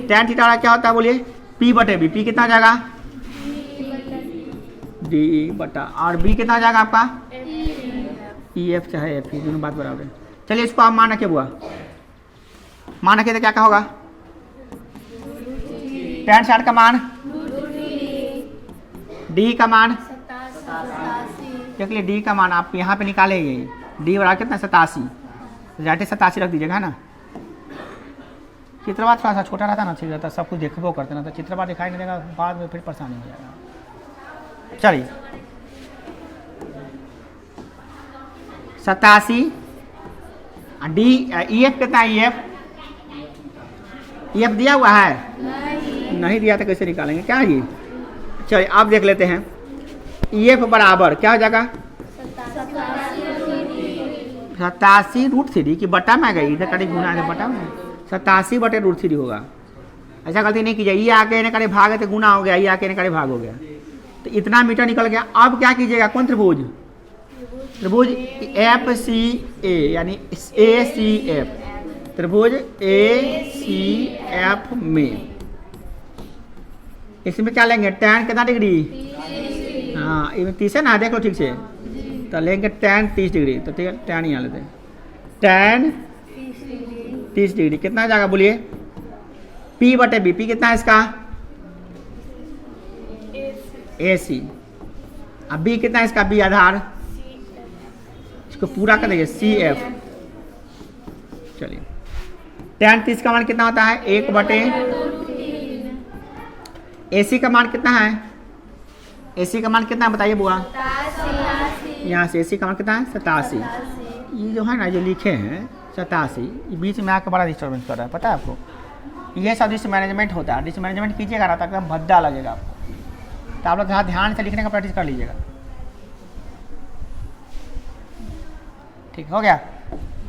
टैन थीटा वाला क्या होता है बोलिए? P/B, P कितना जाएगा DE बटा, और B कितना जाएगा आपका EF चाहे F, दोनों बात बराबर है। चलिए इसको आप मान रखिए बुआ, मान रखिए तो क्या होगा, टैन 60 का मान, D का मान देख लिए, D का मान आप यहाँ पे निकाले, ये D बराबर कितना 87, जाटे 87 रख दीजिएगा ना। चित्रपात थोड़ा सा छोटा रहता ना, ठीक रहता, सब कुछ देखबो करते ना, तो चित्रपात दिखाई नहीं देगा, बाद में फिर परेशानी हो जाएगा। चलिए 87, EF कितना है, EF दिया हुआ है? नहीं दिया तो कैसे निकालेंगे, क्या है ये? चलिए आप देख लेते हैं, EF बराबर क्या हो जाएगा 87√3 की बटा में गई, इधर कड़ी गुना है बटा में, 87/√3 होगा। ऐसा गलती नहीं कीजिए, ये आके इन्हें करे भाग है तो गुना हो गया, ये आके इन्हें करे भाग हो गया, तो इतना मीटर निकल गया। अब क्या कीजिएगा, कौन त्रिभुज? त्रिभुज FCA यानी ACF, त्रिभुज ACF में इसमें क्या लेंगे, टैन कितना डिग्री, हाँ इसमें 30 है ना, देख लो ठीक से, तो लेंगे टैन 30 डिग्री, तो ठीक है टैन यहाँ लेते हैं, टैन 30 डिग्री कितना जाएगा बोलिए? P/B, P कितना है इसका AC, अब B कितना है इसका, B आधार, इसको पूरा कर देंगे CF। चलिए टैन 30 का मान कितना होता है 1/, AC का मान कितना है, AC का मान कितना है बताइए बुआ? यहाँ से AC का मान कितना है 87। ये जो है ना जो लिखे हैं 87, ये बीच में आकर बड़ा डिस्टर्बेंस कर रहा है, पता है आपको? ये सब डिसमैनेजमेंट होता है, डिसमैनेजमेंट कीजिएगा ना तो एकदम भद्दा लगेगा आपको, तो आप लोग थोड़ा ध्यान से लिखने का प्रैक्टिस कर लीजिएगा। ठीक हो गया,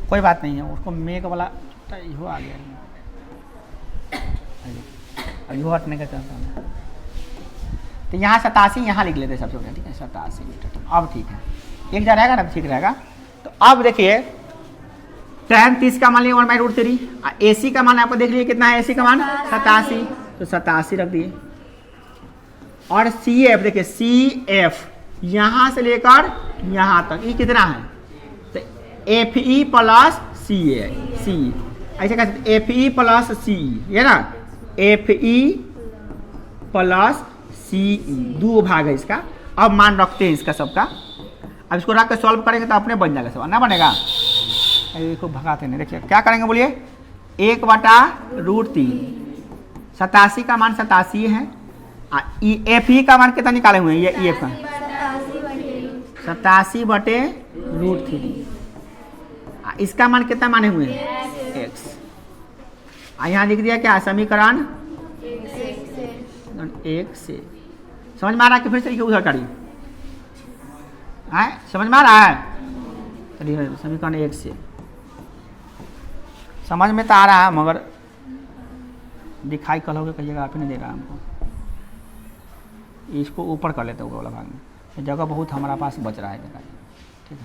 कोई बात नहीं है, उसको मेक वाला इहो आ गया, इहो हटने का चाहता हूँ, तो यहाँ 87 यहाँ लिख लेते हैं सबसे पहले, ठीक है 87 मीटर। अब ठीक है, एक जगह रहेगा ना तो ठीक रहेगा। तो अब देखिए टैन 30 का मान लिया 1/√3, AC का मान आपको देख लीजिए कितना है, AC का मान 87, तो 87 रख दिए। और CF देखिए, CF यहाँ से लेकर यहाँ तक ये कितना है, तो एफ ई प्लस सी ए सी, ऐसे कह सकते एफ ई प्लस सी, ये ना एफ ई प्लस सी ई, दो भाग है इसका। अब मान रखते हैं इसका सबका, अब इसको रख के सॉल्व करेंगे तो अपने बन जाएगा सब, ना बनेगा। इसको भगाते नहीं, देखिए क्या करेंगे बोलिए, 1/√3, 87 का मान 87 है। एफ ई का मान कितना निकाले हुए हैं, ये एफ का 87/√3, इसका मान कितना माने हुए हैं एक्स। यहाँ लिख दिया क्या, समीकरण 1 से। समझ में आ रहा है कि फिर से लिखिए उधर करिए, समझ में आ रहा है, चलिए समीकरण 1 से। समझ में तो आ रहा है मगर दिखाई कल कहिएगा, आप ही नहीं दे रहा हमको। इसको ऊपर कर लेते हैं वाला भाग में, जगह बहुत हमारा पास बच रहा है, ठीक है।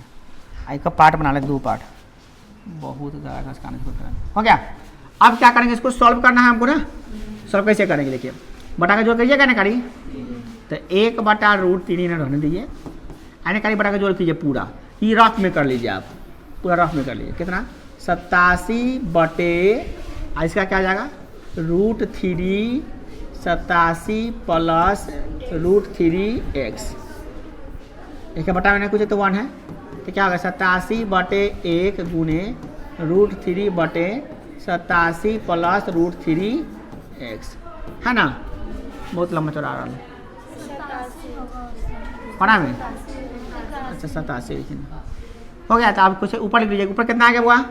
आई का पार्ट बना ले, 2 पार्ट, बहुत ज़्यादा हो गया। अब क्या करेंगे, इसको सॉल्व करना है हमको ना। सॉल्व कैसे करेंगे, देखिए बटा का जोड़ करिएगा ना करी, तो 1/√3 ना रहने दीजिए, आने करी बटा का जोड़ कीजिए पूरा, ये रफ में कर लीजिए आप, पूरा रफ में कर लीजिए। कितना 87 इसका क्या आ जाएगा √3, 87 प्लस √3x, एक बटा मैंने कुछ तो 1 है, तो क्या होगा 87/1 गुने √3/87 प्लस √3x, है ना। बहुत लंबा चौड़ा रहा है पढ़ा में, अच्छा 87 हो गया। तो आप कुछ ऊपर लिख लीजिए, ऊपर कितना आ गया हुआ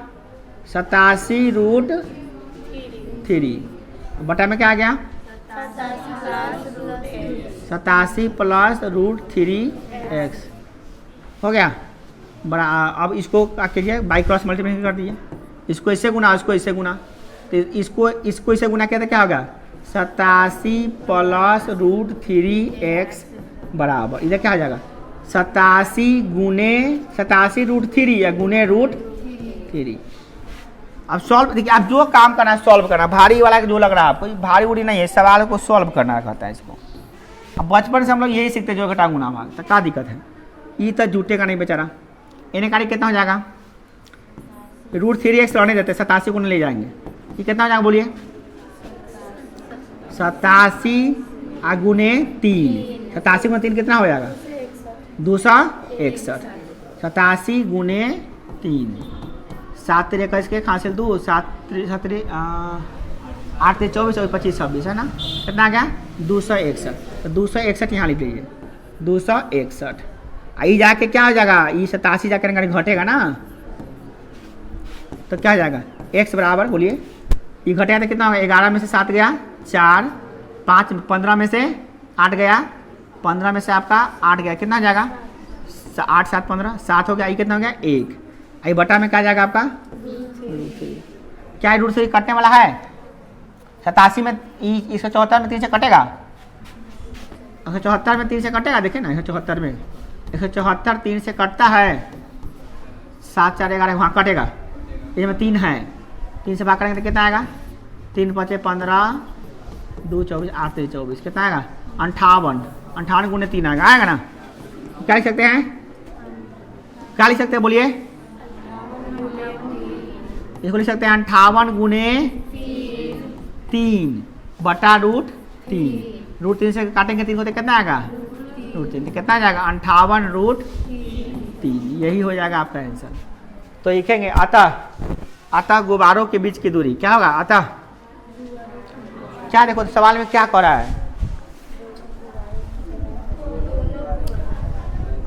87√3 बटा में क्या आ गया 87 प्लस √3x हो गया बड़ा। अब इसको क्या कीजिए, बाई क्रॉस मल्टीप्लिकेशन कर दीजिए, इसको इससे गुना, इसको इससे गुना, तो इसको इससे गुना किया तो क्या होगा 87 प्लस √3x बराबर, इधर क्या आ जाएगा 87 गुने 87√3 या गुने √3। अब सॉल्व, देखिए आप जो काम करना है सॉल्व करना, भारी वाला जो लग रहा है आपको, भारी उड़ी नहीं है, सवाल को सॉल्व करना कहता है इसको। अब बचपन से हम लोग यही सीखते जो घटा गुना भाग, तो क्या दिक्कत है, ये तो जुटेगा नहीं बेचारा। इन्हें कार्य कितना हो जाएगा √3x रहने देते, 87 को ले जाएंगे, ये कितना हो जाएगा बोलिए 87 गुने 3, 87 गुने 3 कितना हो जाएगा 261, 87 गुने 3, 7 3 21 के हासिल 2, 7 3 8 3 24 और 25 26 है ना, कितना आ गया 261। तो 261 यहाँ लिख लीजिए 261, आई जाके क्या हो जाएगा, ये 87 जाकर घटेगा ना, तो क्या हो जाएगा x बराबर बोलिए, ये घटेगा तो कितना होगा 11 में से 7 गया 4, 5 15 में से 8 गया, 15 में से आपका 8 गया, कितना जाएगा 8 7 15 7 हो गया, ये कितना हो गया 1, आई बटा में क्या जाएगा आपका क्या √3 कटने वाला है 87 में, 174 में 3 से कटेगा, 174 में 3 से कटेगा, देखिए ना 174 में 174 3 से कटता है, 7 4 11 वहाँ कटेगा, इसमें 3 है, 3 से भाग करेंगे तो कितना आएगा 3 5 15 2 24 8 3 24 कितना आएगा 58 गुने 3 आएगा ना। क्या लिख सकते हैं, क्या लिख सकते हैं बोलिए, इसको लिख सकते हैं 58 गुने 3 बटा √3 से काटेंगे 3 को तो कितना आएगा √3, तो कितना आ जाएगा 58√3, यही हो जाएगा आपका आंसर। तो लिखेंगे अतः गुब्बारों के बीच की दूरी क्या होगा, अतः क्या देखो तो सवाल में क्या कर रहा है,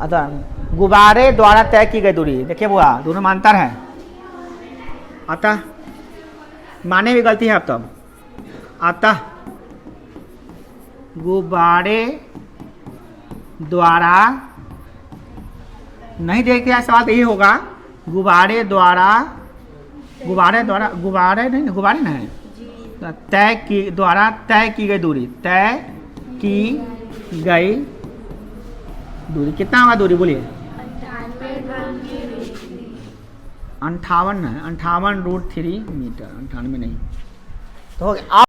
अतः गुब्बारे द्वारा तय की गई दूरी, देखिए बुआ दोनों में अंतर है, अतः माने भी गलती है अब तब, अतः गुब्बारे द्वारा नहीं देखते सवाल तो यही होगा, गुब्बारे नहीं है तय की गई दूरी, तय की गई दूरी कितना होगा दूरी बोलिए 58 है, 58√3 मीटर, 98 नहीं तो हो गया।